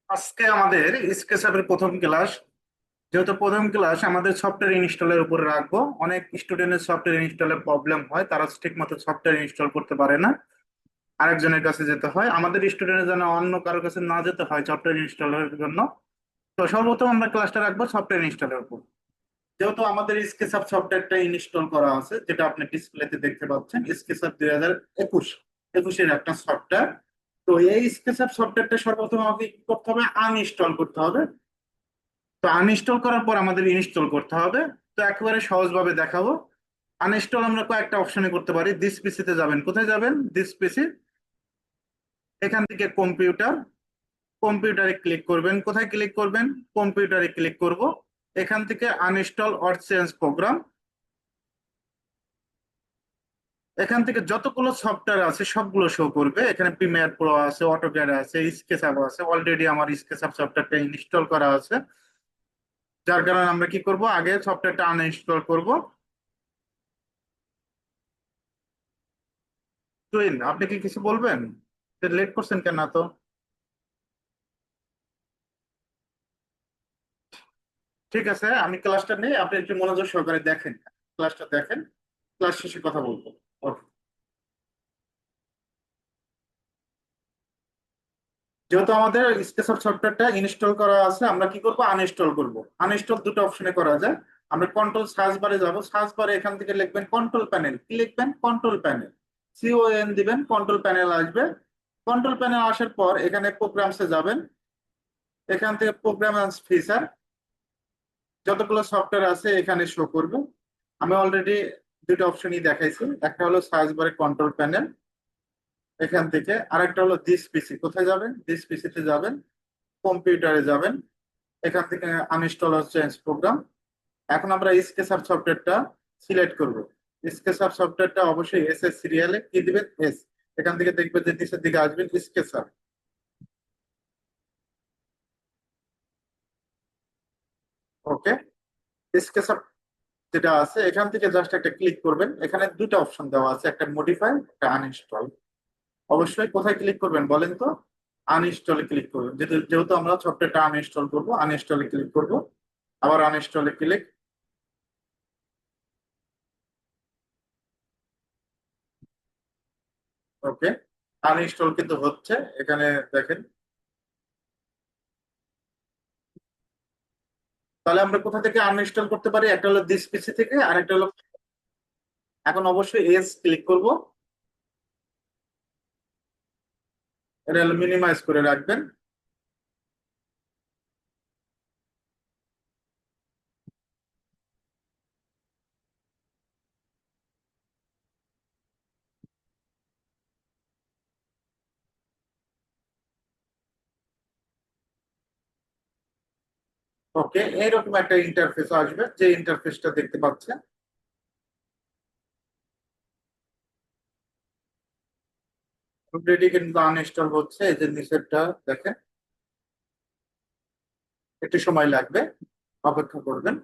আজকে আমাদের স্কেচআপের প্রথম ক্লাস। যেহেতু প্রথম ক্লাস, আমাদের সফটওয়্যার ইনস্টলের উপরে রাখবো। অনেক স্টুডেন্টের সফটওয়্যার ইনস্টলের প্রবলেম হয়, তারা ঠিক মতো সফটওয়্যার ইনস্টল করতে পারে না, আরেকজনের কাছে যেতে হয়। আমাদের স্টুডেন্টের যেন অন্য কারোর কাছে না যেতে হয় সফটওয়্যার ইনস্টলের জন্য। তো সর্বপ্রথম আমরা ক্লাসটা রাখবো সফটওয়্যার ইনস্টলের উপর। যেহেতু আমাদের স্কেচআপ সফটওয়্যারটা ইনস্টল করা আছে, যেটা আপনি ডিসপ্লেতে দেখতে পাচ্ছেন, স্কেচআপ 2021 একটা সফটওয়্যার। তো এই স্কেচআপ সফটওয়্যারটা সর্বপ্রথম আমাকে কি করতে হবে? আনইনস্টল করতে হবে। তো আনইনস্টল করার পর আমাদের ইনস্টল করতে হবে। তো একেবারে সহজভাবে দেখাবো। আনইনস্টল আমরা কয়েকটা অপশনে করতে পারি। দিস পিসিতে যাবেন। কোথায় যাবেন? দিস পিসি। এখান থেকে কম্পিউটার, কম্পিউটারে ক্লিক করবেন। কোথায় ক্লিক করবেন? কম্পিউটারে ক্লিক করব। এখান থেকে আনইনস্টল অর চেঞ্জ প্রোগ্রাম। এখান থেকে যতগুলো সফটওয়্যার আছে সবগুলো শো করবে। এখানে প্রিমিয়ার প্রো আছে, অটোক্যাড আছে, স্কেচআপ আছে। অলরেডি আমার স্কেচআপ সফটওয়্যারটা ইনস্টল করা আছে, যার কারণে আমরা কি করব, আগে সফটওয়্যারটা আনইনস্টল করব। তুইন, আপনি কি কিছু বলবেন? লেট করছেন কেন তো? ঠিক আছে, আমি ক্লাসটা নেই, আপনি একটু মনোযোগ সহকারে দেখেন। ক্লাসটা দেখেন, ক্লাস শেষে কথা বলবো। Okay. যেহেতু আমাদের স্কেচআপ সফটওয়্যারটা ইনস্টল করা আছে, আমরা কি করব? আনইনস্টল করব। আনইনস্টল দুটো অপশনে করা যায়। আমরা কন্ট্রোল সার্চ বারে যাব। সার্চ বারে এখান থেকে লিখবেন কন্ট্রোল প্যানেল। কি লিখবেন? Control panel. CON দিবেন, কন্ট্রোল প্যানেল আসবে। কন্ট্রোল প্যানেল আসার পর এখানে প্রোগ্রামসে যাবেন। এখান থেকে প্রোগ্রাম ফিচার, যতগুলো সফটওয়্যার আছে এখানে শো করবে। আমি অলরেডি দুটো অপশনই দেখাইছি। একটা হলো সার্চ বারে কন্ট্রোল প্যানেল, এখান থেকে। আরেকটা হলো দিস পিসি। কোথায় যাবেন? দিস পিসিতে যাবেন, কম্পিউটারে যাবেন। এখান থেকে আনইনস্টল চেঞ্জ প্রোগ্রাম। এখন আমরা স্কেচআপ সফটওয়্যারটা সিলেক্ট করব। স্কেচআপ সফটওয়্যারটা অবশ্যই এস এস সিরিয়ালে কি দিবেন? এস। এখান থেকে দেখবেন যে নিচের দিকে আসবেন স্কেচআপ। ওকে। স্কেচআপ যেটা আছে এখান থেকে জাস্ট একটা ক্লিক করবেন। এখানে দুটো অপশন দেওয়া আছে, একটা মডিফাই, একটা আনইনস্টল। অবশ্যই কোথায় ক্লিক করবেন বলেন তো? আনইনস্টলে ক্লিক করবেন। যেহেতু যেহেতু আমরা সফটওয়্যারটা আনইনস্টল করবো, আনইনস্টলে ক্লিক করব। আবার আনইনস্টলে ক্লিক। ওকে, আনইনস্টল কিন্তু হচ্ছে। এখানে দেখেন। তাহলে আমরা কোথা থেকে আনইনস্টল করতে পারি? একটা হলো দিস পিসি থেকে, আর একটা হলো। এখন অবশ্যই এস ক্লিক করব। এটা হলো মিনিমাইজ করে রাখবেন। ওকে, এইরকম একটা ইন্টারফেস আসবে, যে ইন্টারফেসটা দেখতে পাচ্ছেন। অলরেডি কিন্তু আনইনস্টল হচ্ছে, এই যে নিচেরটা দেখেন। একটু সময় লাগবে, অপেক্ষা করবেন।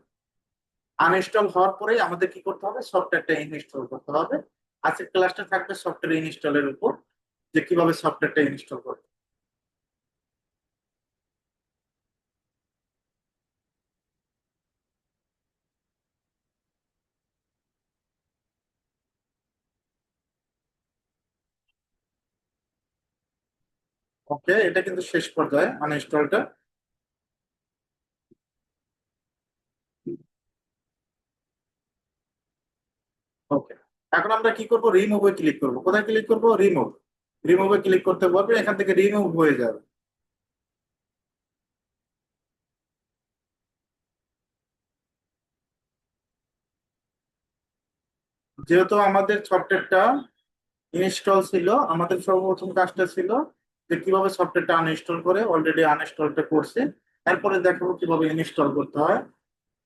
আনইনস্টল হওয়ার পরেই আমাদের কি করতে হবে? সফটওয়্যারটা ইনস্টল করতে হবে। আজকের ক্লাসটা থাকবে সফটওয়্যার ইনস্টলের উপর, যে কিভাবে সফটওয়্যারটা ইনস্টল করবে। ওকে, এটা কিন্তু শেষ পর্যায়ে আনইনস্টলটা। ওকে, এখন আমরা কি করব? রিমুভে ক্লিক করব। কোথায় ক্লিক করব? রিমুভ। রিমুভে ক্লিক করতে পারবে, এখান থেকে রিমুভ হয়ে যাবে। যেহেতু আমাদের সফটওয়্যারটা ইনস্টল ছিল, আমাদের সর্বপ্রথম কাজটা ছিল যে কিভাবে সফটওয়্যারটা আনইনস্টল করে। অলরেডি আনইনস্টলটা করছে। এরপরে দেখাবো কিভাবে ইনস্টল করতে হয়।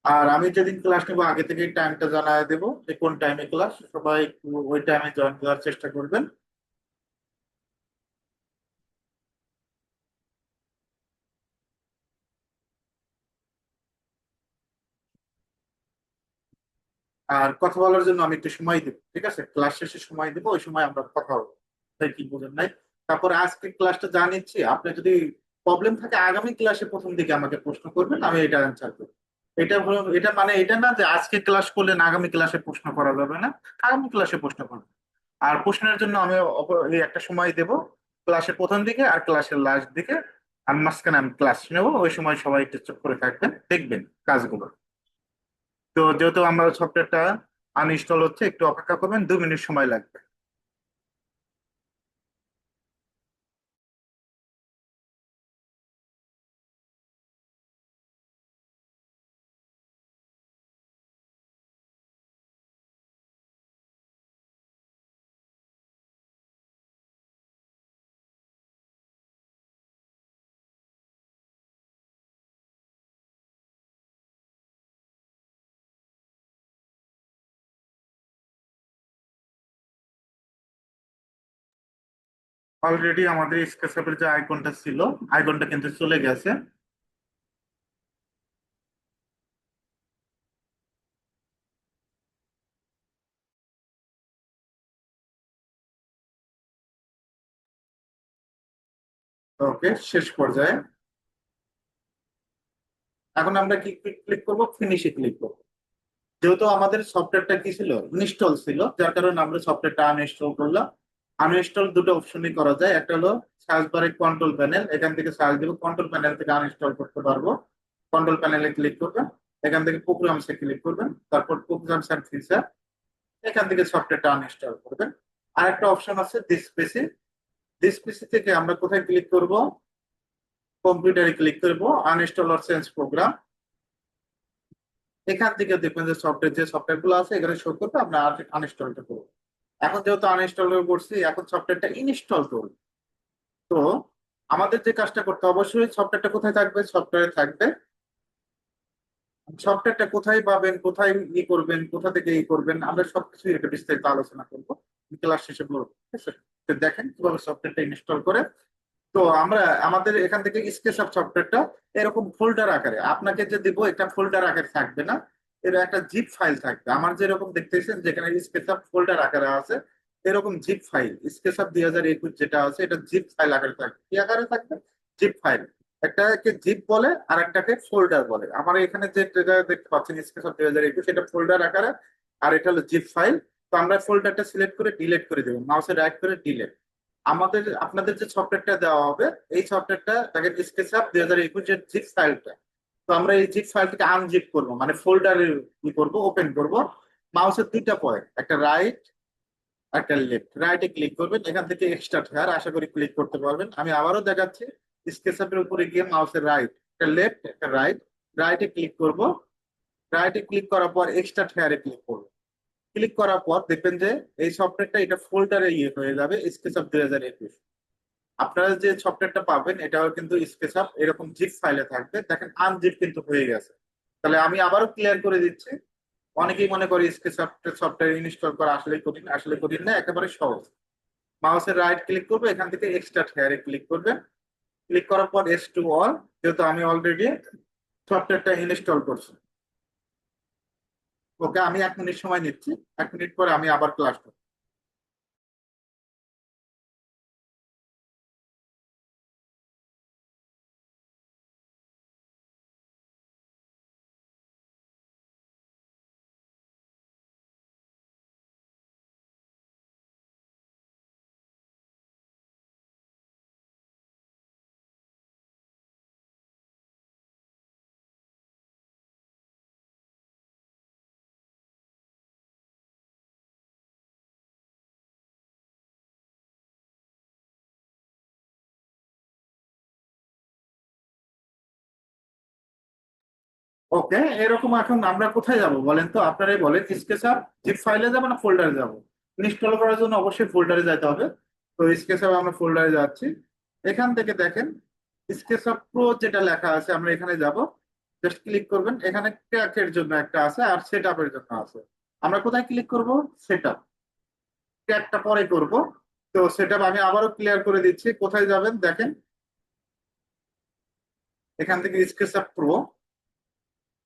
আর আমি যেদিন ক্লাস নেবো আগে থেকে টাইমটা জানায় দেবো, যে কোন টাইমে ক্লাস। সবাই একটু ওই টাইমে জয়েন করার চেষ্টা করবেন। আর কথা বলার জন্য আমি একটু সময় দেবো, ঠিক আছে? ক্লাস শেষে সময় দেবো, ওই সময় আমরা কথা বলবো। তাই কি বুঝেন নাই? তারপরে আজকে ক্লাসটা যা নিচ্ছি, আপনি যদি প্রবলেম থাকে আগামী ক্লাসে প্রথম দিকে আমাকে প্রশ্ন করবেন, আমি এটা অ্যান্সার করবো। এটা মানে এটা না যে আজকে ক্লাস করলেন আগামী ক্লাসে প্রশ্ন করা যাবে না, আগামী ক্লাসে প্রশ্ন করবেন। আর প্রশ্নের জন্য আমি এই একটা সময় দেব, ক্লাসের প্রথম দিকে আর ক্লাসের লাস্ট দিকে। আমি মাঝখানে আমি ক্লাস নেবো, ওই সময় সবাই একটু চুপ করে থাকবেন, দেখবেন কাজগুলো। তো যেহেতু আমার সফটওয়্যারটা আনইনস্টল হচ্ছে, একটু অপেক্ষা করবেন, 2 মিনিট সময় লাগবে। অলরেডি আমাদের স্কেচআপের যে আইকনটা ছিল, আইকনটা কিন্তু চলে গেছে। ওকে, শেষ পর্যায়ে এখন আমরা কি ক্লিক করব? ফিনিশে ক্লিক করব। যেহেতু আমাদের সফটওয়্যারটা কি ছিল, ইনস্টল ছিল, যার কারণে আমরা সফটওয়্যারটা আনইনস্টল করলাম। আনইনস্টল দুটো অপশনই করা যায়, একটা হলো সার্চ বারে কন্ট্রোল প্যানেল, এখান থেকে সার্চ দিব, কন্ট্রোল প্যানেল থেকে আনইনস্টল করতে পারবো। কন্ট্রোল প্যানেলে ক্লিক করবেন, এখান থেকে প্রোগ্রামসে ক্লিক করবেন, তারপর প্রোগ্রামস এন্ড ফিচার, এখান থেকে সফটওয়্যারটা আনইনস্টল করবেন। আরেকটা অপশন আছে দিস পিসি, দিস পিসি থেকে আমরা কোথায় ক্লিক করব? কম্পিউটারে ক্লিক করব, আনইনস্টল অর চেঞ্জ প্রোগ্রাম। এখান থেকে দেখবেন যে সফটওয়্যার, যে সফটওয়্যার গুলো আছে এখানে শো করবে, আমরা আনইনস্টলটা করবো। এখন যেহেতু আনইনস্টল করছি, এখন সফটওয়্যারটা ইনস্টল করব। তো আমাদের যে কাজটা করতে হবে, অবশ্যই সফটওয়্যারটা কোথায় থাকবে? সফটওয়্যারে থাকবে। সফটওয়্যারটা কোথায় পাবেন, কোথায় করবেন, কোথা থেকে করবেন, আমরা সবকিছু এটা বিস্তারিত আলোচনা করবো ক্লাস শেষে বলবো, ঠিক আছে? তো দেখেন কিভাবে সফটওয়্যারটা ইনস্টল করে। তো আমরা আমাদের এখান থেকে স্কেচআপ সফটওয়্যারটা এরকম ফোল্ডার আকারে আপনাকে যে দিব, এটা ফোল্ডার আকারে থাকবে না, এর একটা জিপ ফাইল থাকবে। আমার যেরকম দেখতেছেন যেখানে স্কেচআপ ফোল্ডার আকারে আছে, এরকম জিপ ফাইল স্কেচআপ 2021 যেটা আছে, এটা জিপ ফাইল আকারে থাকবে। কি আকারে থাকবে? Zip file. একটাকে জিপ বলে আর একটাকে ফোল্ডার বলে। আমার এখানে যেটা দেখতে পাচ্ছেন স্কেচআপ 2021, এটা ফোল্ডার আকারে, আর এটা হলো জিপ ফাইল। তো আমরা ফোল্ডারটা সিলেক্ট করে ডিলিট করে দেবো, মাউসে রাইট করে ডিলিট। আমাদের আপনাদের যে সফটওয়্যারটা দেওয়া হবে, এই সফটওয়্যারটা দেখেন স্কেচআপ 2021 এর জিপ ফাইলটা। তো আমরা এই জিপ ফাইলটাকে আনজিপ করব, মানে ফোল্ডারে কি করব, ওপেন করব। মাউসের দুইটা পয়েন্ট, একটা রাইট একটা লেফট, রাইটে ক্লিক করবেন, এখান থেকে এক্সট্রা হেয়ার আশা করি ক্লিক করতে পারবেন। আমি আবারও দেখাচ্ছি, স্কেচআপের উপরে গিয়ে মাউসের রাইট, একটা লেফট একটা রাইট, রাইটে ক্লিক করব। রাইটে ক্লিক করার পর এক্সট্রা হেয়ারে ক্লিক করব। ক্লিক করার পর দেখবেন যে এই সফটওয়্যারটা এটা ফোল্ডারে হয়ে যাবে, স্কেচআপ 2021। আপনারা যে সফটওয়্যারটা পাবেন এটাও কিন্তু স্কেচআপ এরকম জিপ ফাইলে থাকবে। দেখেন আনজিপ কিন্তু হয়ে গেছে। তাহলে আমি আবারও ক্লিয়ার করে দিচ্ছি। অনেকেই মনে করে স্কেচআপ সফটওয়্যার ইনস্টল করা আসলে কঠিন, আসলে কঠিন না, একেবারে সহজ। মাউসের রাইট ক্লিক করবে, এখান থেকে এক্সট্রা হেয়ারে ক্লিক করবে। ক্লিক করার পর এস টু অল, যেহেতু আমি অলরেডি সফটওয়্যারটা ইনস্টল করছি। ওকে, আমি 1 মিনিট সময় নিচ্ছি, 1 মিনিট পরে আমি আবার ক্লাস করব। ওকে, এরকম এখন আমরা কোথায় যাব বলেন তো? আপনারাই বলেন, স্কেচআপ জিপ ফাইলে যাবো না ফোল্ডারে যাব? ইনস্টল করার জন্য অবশ্যই ফোল্ডারে যেতে হবে। তো স্কেচআপ আমরা ফোল্ডারে যাচ্ছি। এখান থেকে দেখেন স্কেচআপ প্রো যেটা লেখা আছে, আমরা এখানে যাব। জাস্ট ক্লিক করবেন, এখানে ক্র্যাকের জন্য একটা আছে আর সেট আপের জন্য আছে। আমরা কোথায় ক্লিক করব? Set up. ক্র্যাকটা পরে করব। তো সেট আপ আমি আবারও ক্লিয়ার করে দিচ্ছি, কোথায় যাবেন দেখেন, এখান থেকে স্কেচআপ প্রো,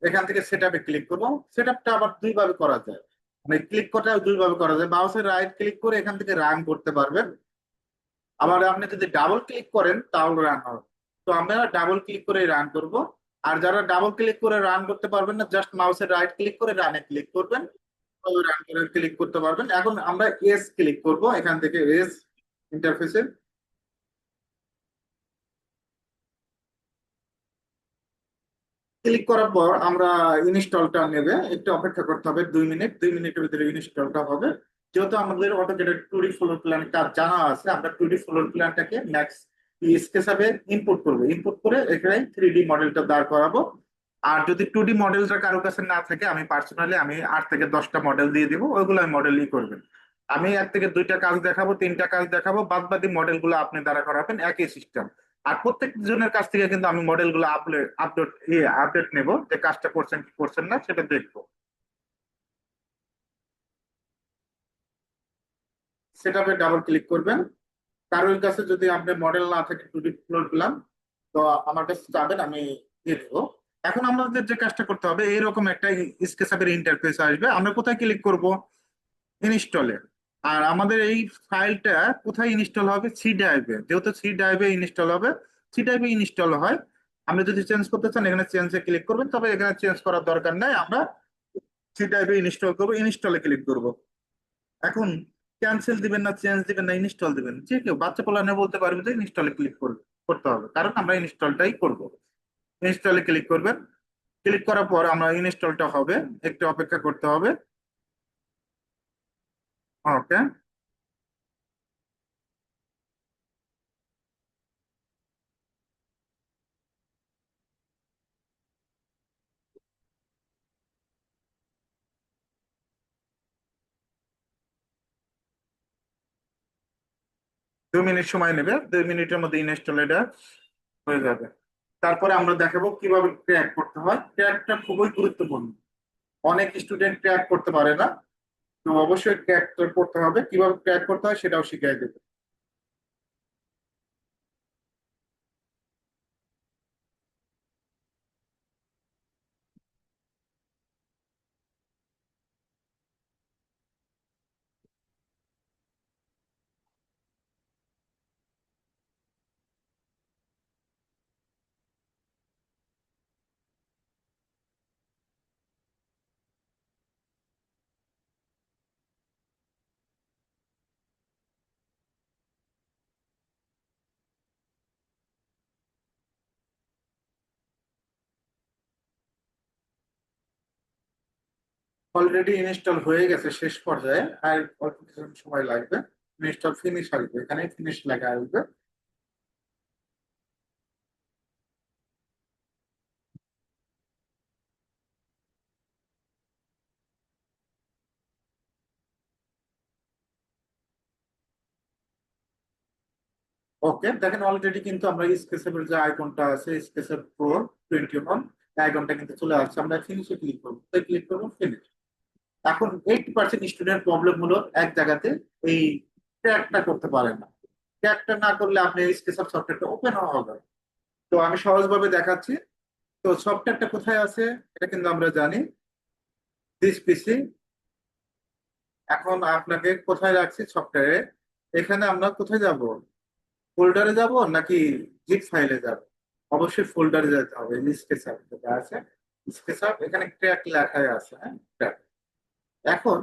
এখান থেকে সেট আপে ক্লিক করবো। সেট আপটা আবার দুইভাবে করা যায়, মানে ক্লিক করা দুইভাবে করা যায়। মাউসের রাইট ক্লিক করে এখান থেকে রান করতে পারবেন, আবার আপনি যদি ডাবল ক্লিক করেন তাহলে রান হবে। তো আমরা ডাবল ক্লিক করে রান করব। আর যারা ডাবল ক্লিক করে রান করতে পারবেন না, জাস্ট মাউসের রাইট ক্লিক করে রানে ক্লিক করবেন, রান করে ক্লিক করতে পারবেন। এখন আমরা এস ক্লিক করব এখান থেকে, এস ইন্টারফেসে ক্লিক করার পর আমরা ইনস্টলটা নেবে, একটু অপেক্ষা করতে হবে 2 মিনিট, 2 মিনিটের ভিতরে ইনস্টলটা হবে। যেহেতু আমাদের অটোক্যাডের 2D ফ্লোর প্ল্যান কাজ জানা আছে, আমরা 2D ফ্লোর প্ল্যানটাকে ম্যাক্স স্কেচাবে ইনপুট করবো, ইনপুট করে এখানে 3D মডেলটা দাঁড় করাবো। আর যদি 2D মডেলটা কারো কাছে না থাকে, আমি পার্সোনালি 8 থেকে 10টা মডেল দিয়ে দিব, ওইগুলো মডেলই করবেন। আমি 1 থেকে 2টা কাজ দেখাবো, 3টা কাজ দেখাবো, বাদ বাকি মডেলগুলো আপনি দ্বারা করাবেন, একই সিস্টেম। আর প্রত্যেক জনের কাছ থেকে কিন্তু আমি মডেলগুলো আপডেট নেব, যে কাজটা করছেন কি করছেন না সেটা দেখবো। সেটাপে ডাবল ক্লিক করবেন। কারোর কাছে যদি আপনার মডেল না থাকে, 2D ফ্লোর প্ল্যান, তো আমার কাছে যাবেন, আমি দিয়ে দেবো। এখন আমাদের যে কাজটা করতে হবে, এরকম একটা স্কেচআপের ইন্টারফেস আসবে, আমরা কোথায় ক্লিক করব? ইনস্টলে। আর আমাদের এই ফাইলটা কোথায় ইনস্টল হবে? সি ড্রাইভে, যেহেতু সি ড্রাইভে ইনস্টল হবে, সি ড্রাইভে ইনস্টল হয়। আপনি যদি চেঞ্জ করতে চান, এখানে চেঞ্জে ক্লিক করবেন, তবে এখানে চেঞ্জ করার দরকার নাই, আমরা সি ড্রাইভে ইনস্টল করবো, ইনস্টলে ক্লিক করব। এখন ক্যান্সেল দিবেন না, চেঞ্জ দিবেন না, ইনস্টল দিবেন, যে কেউ বাচ্চা পোলানে বলতে পারবে যে ইনস্টলে ক্লিক করতে হবে, কারণ আমরা ইনস্টলটাই করব। ইনস্টলে ক্লিক করবেন। ক্লিক করার পর আমরা ইনস্টলটা হবে, একটু অপেক্ষা করতে হবে। ওকে। 2 মিনিট সময় নেবে, 2 মিনিটের মধ্যে ইনস্টল এটা হয়ে যাবে। তারপরে আমরা দেখাবো কিভাবে ক্র্যাক করতে হয়। ক্র্যাকটা খুবই গুরুত্বপূর্ণ, অনেক স্টুডেন্ট ক্র্যাক করতে পারে না, তো অবশ্যই ক্র্যাক করতে হবে, কিভাবে ক্র্যাক করতে হয় সেটাও শিখিয়ে দেবে। অলরেডি ইনস্টল হয়ে গেছে শেষ পর্যায়ে, আর অল্প কিছু সময় লাগবে। ইনস্টল ফিনিশ আসবে, এখানে ফিনিশ লেখা আসবে। ওকে, দেখেন অলরেডি কিন্তু আমরা স্কেচের যে আইকনটা আছে, স্কেচের প্রো 21 আইকনটা কিন্তু চলে আসছে। আমরা ফিনিশে ক্লিক করবো, ক্লিক করবো ফিনিশ। এখন 80% স্টুডেন্ট প্রবলেম হলো এক জায়গাতে, এই ট্র্যাকটা করতে পারে না। ট্র্যাকটা না করলে আপনি স্কেচআপ সফটওয়্যারটা ওপেন হবে। তো আমি সহজভাবে দেখাচ্ছি। তো সফটওয়্যারটা কোথায় আছে এটা কিন্তু আমরা জানি, দিস পিসি। এখন আপনাকে কোথায় রাখছি সফটওয়্যারে, এখানে আমরা কোথায় যাব? ফোল্ডারে যাব নাকি জিপ ফাইলে যাব? অবশ্যই ফোল্ডারে যেতে হবে। স্কেচআপ যেটা আছে, স্কেচআপ এখানে ট্র্যাক লেখাই আছে, হ্যাঁ ট্র্যাক। এখন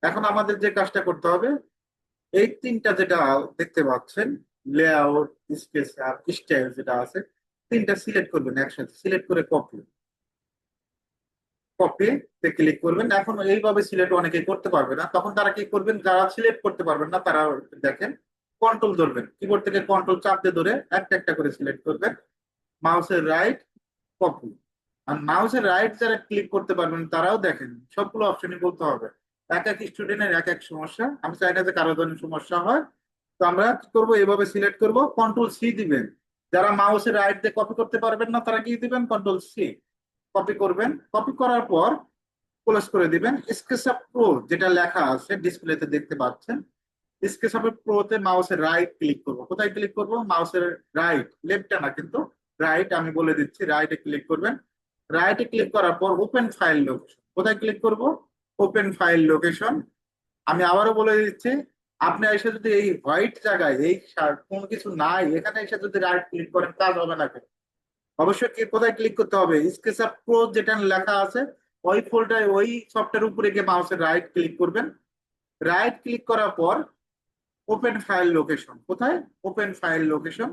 এখন আমাদের যে কাজটা করতে হবে, এই তিনটা যেটা দেখতে পাচ্ছেন, লেআউট, স্কেচআপ, স্টাইল যেটা আছে, তিনটা সিলেক্ট করবেন একসাথে, সিলেক্ট করে কপি, কপি তে ক্লিক করবেন। এখন এইভাবে সিলেক্ট অনেকে করতে পারবে না, তখন তারা কি করবেন? যারা সিলেক্ট করতে পারবেন না তারা দেখেন, কন্ট্রোল ধরবেন, কিবোর্ড থেকে কন্ট্রোল চাপ দিয়ে ধরে একটা একটা করে সিলেক্ট করবেন, মাউসের রাইট, কপি। আর মাউসের রাইট যারা ক্লিক করতে পারবেন তারাও দেখেন সবগুলো অপশনই বলতে হবে। এক এক স্টুডেন্টের এক এক সমস্যা, আমি চাই না যে কারো জন্য সমস্যা হয়। তো আমরা কি করবো, এইভাবে সিলেক্ট করব, কন্ট্রোল সি দিবেন। যারা মাউসের রাইট দিয়ে কপি করতে পারবেন না তারা কি দিবেন? Control C. কপি করবেন, কপি করার পর ক্লোজ করে দিবেন। স্কেচআপ প্রো যেটা লেখা আছে ডিসপ্লেতে দেখতে পাচ্ছেন, স্কেচআপ প্রোতে মাউসের রাইট ক্লিক করব। কোথায় ক্লিক করব? মাউসের রাইট, লেফটে না কিন্তু, রাইট। আমি বলে দিচ্ছি, রাইটে ক্লিক করবেন। রাইটে ক্লিক করার পর ওপেন ফাইল লোকেশন, কোথায় ক্লিক করব? Open file location. আমি আবারও বলে দিচ্ছি, আপনি এসে যদি এই হোয়াইট জায়গায় কোনো কিছু নাই, এখানে এসে যদি রাইট ক্লিক করেন, কাজ হবে না কেন? অবশ্যই কি কোথায় ক্লিক করতে হবে? স্কেচআপ প্রো যেটা লেখা আছে ওই ফোল্ডারে, ওই সফটওয়্যার উপরে গিয়ে মাউসের রাইট ক্লিক করবেন। রাইট ক্লিক করার পর ওপেন ফাইল লোকেশন, কোথায়? Open file location.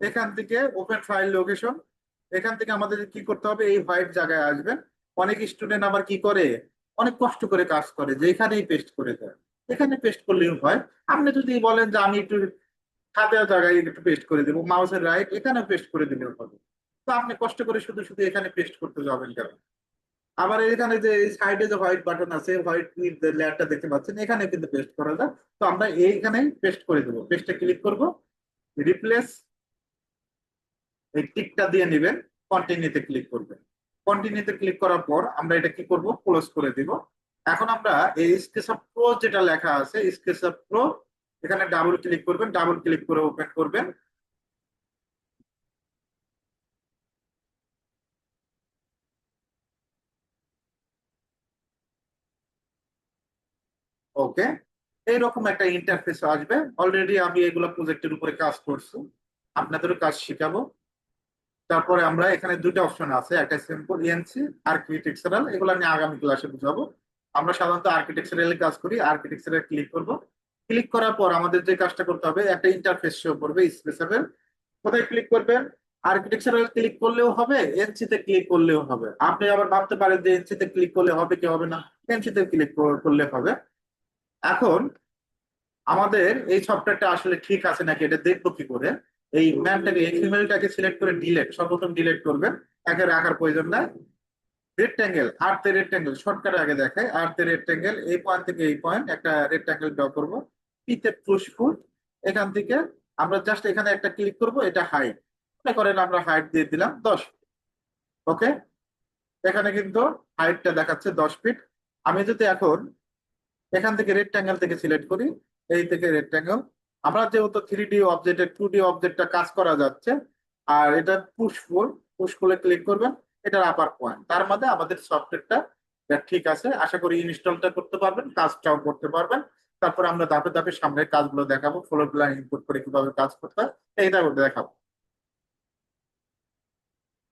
এখান থেকে ওপেন ফাইল লোকেশন, এখান থেকে আমাদের কি করতে হবে? এই হোয়াইট জায়গায় আসবেন। অনেক স্টুডেন্ট আবার কি করে, অনেক কষ্ট করে কাজ করে যে এখানেই পেস্ট করে দেয়। এখানে পেস্ট করলেও হয়। আপনি যদি বলেন যে আমি একটু খাদের জায়গায় একটু পেস্ট করে দেবো, মাউসের রাইট এখানে পেস্ট করে দিলেও হবে। তো আপনি কষ্ট করে শুধু শুধু এখানে পেস্ট করতে যাবেন কেন? আবার এখানে যে সাইডে যে হোয়াইট বাটন আছে, হোয়াইট লেয়ারটা দেখতে পাচ্ছেন, এখানে কিন্তু পেস্ট করা যায়। তো আমরা এইখানেই পেস্ট করে দেবো। পেস্টে ক্লিক করব, রিপ্লেস, এই টিকটা দিয়ে নেবেন, কন্টিনিউতে ক্লিক করবেন। কন্টিনিউতে ক্লিক করার পর আমরা এটা কি করব? ক্লোজ করে দিব। এখন আমরা এই স্কেচআপ প্রো যেটা লেখা আছে, স্কেচআপ প্রো, এখানে ডাবল ক্লিক করবেন, ডাবল ক্লিক করে ওপেন করবেন। ওকে, এইরকম একটা ইন্টারফেস আসবে। অলরেডি আমি এগুলো প্রজেক্টের উপরে কাজ করছি, আপনাদেরও কাজ শিখাবো। তারপরে আমরা এখানে দুটো অপশন আছে, একটা সিম্পল ইএনসি, আর্কিটেকচারাল, এগুলো আমি আগামী ক্লাসে বুঝাবো। আমরা সাধারণত আর্কিটেকচারাল কাজ করি, আর্কিটেকচারাল ক্লিক করব। ক্লিক করার পর আমাদের যে কাজটা করতে হবে, একটা ইন্টারফেস শো করবে স্পেসেবল। কোথায় ক্লিক করবেন? আর্কিটেকচারাল ক্লিক করলেও হবে, এনসি তে ক্লিক করলেও হবে। আপনি আবার ভাবতে পারেন যে এনসি তে ক্লিক করলে হবে কি হবে না, এনসি তে ক্লিক করলে হবে। এখন আমাদের এই সফটওয়্যারটা আসলে ঠিক আছে নাকি এটা দেখবো কি করে? এই ম্যানটাকে, এক্সএমএলটাকে সিলেক্ট করে ডিলেট, সর্বপ্রথম ডিলেট করবেন। একে রাখার প্রয়োজন নাই। রেক্টাঙ্গেল, আর্থে রেক্টাঙ্গেল শর্টকাট আগে দেখায়। আর্থে রেক্টাঙ্গেল, এই পয়েন্ট থেকে এই পয়েন্ট একটা রেক্টাঙ্গেল ড্র করবো। পিতে পুশ ফুট, এখান থেকে আমরা জাস্ট এখানে একটা ক্লিক করব। এটা হাইট, মনে করেন আমরা হাইট দিয়ে দিলাম 10 ফিট। ওকে, এখানে কিন্তু হাইটটা দেখাচ্ছে 10 ফিট। আমি যদি এখন এখান থেকে রেক্টাঙ্গেল থেকে সিলেক্ট করি, এই থেকে রেক্টাঙ্গেল, আমরা যেহেতু 3D অবজেক্টের 2D অবজেক্টটা কাজ করা যাচ্ছে। আর এটা পুশ পুশ করে ক্লিক করবেন। এটার আপার পয়েন্ট, তার মধ্যে আমাদের সফটওয়্যারটা ঠিক আছে। আশা করি ইনস্টলটা করতে পারবেন, কাজটাও করতে পারবেন। তারপর আমরা ধাপে ধাপে সামনের কাজগুলো দেখাবো, ফ্লোর প্ল্যান ইনপুট করে কিভাবে কাজ করতে হয় এইটা দেখাবো।